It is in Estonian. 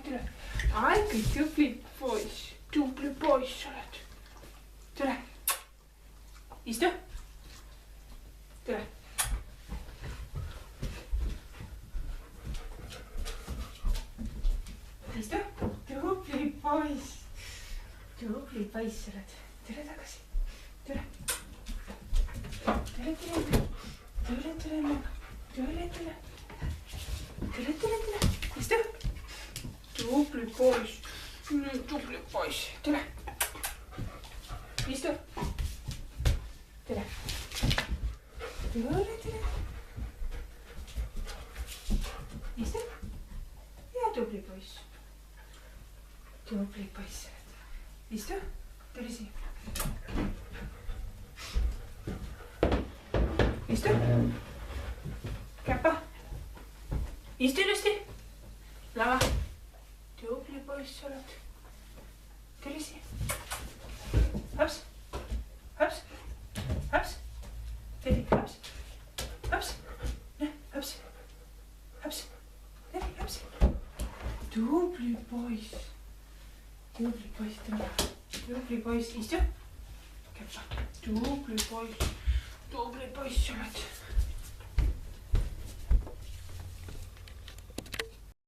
tule. Ai, kui tubli poiss sa oled. Tule. Istu. Tule. Istu. Tubli poiss sa oled. Tule tagasi. Tule. Tule. Istu. Tubli poiss. Tubli poiss. Tule. Istu. Tule. Istu. Ja tubli poiss. Tubli poiss. Istu. Tule siia. Istu. Käpa. Istu ilusti. Lava. Tubli poiss oled. Tule siia. Haps. Tedi, haps. Haps. Tubli poiss. Tubli poiss, istu. Käpa. Tubli poiss oled.